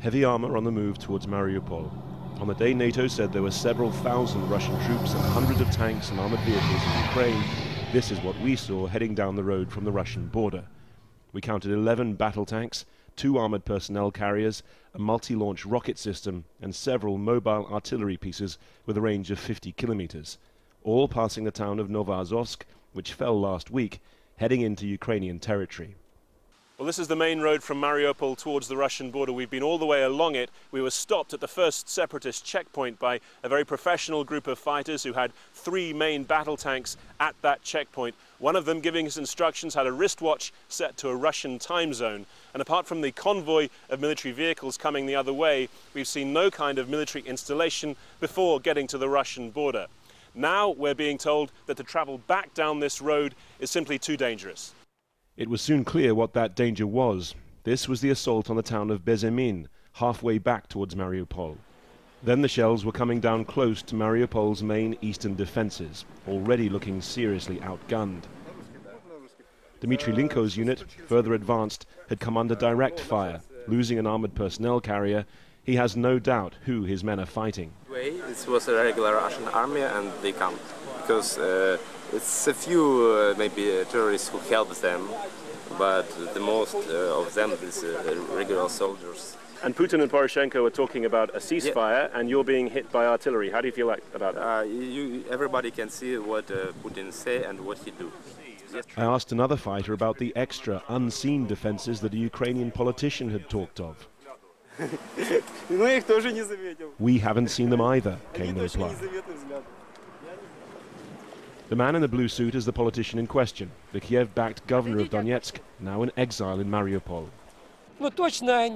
Heavy armor on the move towards Mariupol. On the day NATO said there were several thousand Russian troops and hundreds of tanks and armored vehicles in Ukraine, this is what we saw heading down the road from the Russian border. We counted 11 battle tanks, 2 armored personnel carriers, a multi-launch rocket system, and several mobile artillery pieces with a range of 50 kilometers, all passing the town of Novazovsk, which fell last week, heading into Ukrainian territory. Well, this is the main road from Mariupol towards the Russian border. We've been all the way along it. We were stopped at the first separatist checkpoint by a very professional group of fighters who had 3 main battle tanks at that checkpoint. One of them, giving us instructions, had a wristwatch set to a Russian time zone. And apart from the convoy of military vehicles coming the other way, we've seen no kind of military installation before getting to the Russian border. Now we're being told that to travel back down this road is simply too dangerous. It was soon clear what that danger was. This was the assault on the town of Bezemin, halfway back towards Mariupol. Then the shells were coming down close to Mariupol's main eastern defenses, already looking seriously outgunned. Dmitry Linko's unit, further advanced, had come under direct fire, losing an armored personnel carrier. He has no doubt who his men are fighting. This was a regular Russian army, and they come because it's a few maybe terrorists who help them, but the most of them is regular soldiers. And Putin and Poroshenko are talking about a ceasefire, and you're being hit by artillery. How do you feel about that? Everybody can see what Putin say and what he do. I asked another fighter about the extra unseen defenses that a Ukrainian politician had talked of. We haven't seen them either, came the reply. The man in the blue suit is the politician in question, the Kiev-backed governor of Donetsk, now in exile in Mariupol.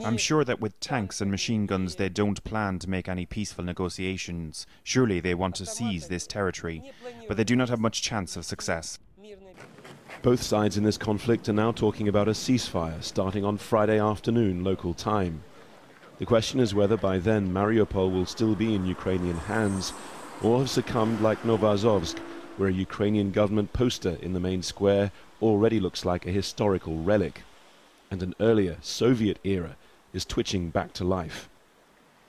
I'm sure that with tanks and machine guns they don't plan to make any peaceful negotiations. Surely they want to seize this territory, but they do not have much chance of success. Both sides in this conflict are now talking about a ceasefire starting on Friday afternoon local time. The question is whether by then Mariupol will still be in Ukrainian hands or have succumbed like Novazovsk, where a Ukrainian government poster in the main square already looks like a historical relic, and an earlier Soviet era is twitching back to life.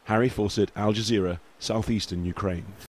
Harry Fawcett, Al Jazeera, southeastern Ukraine.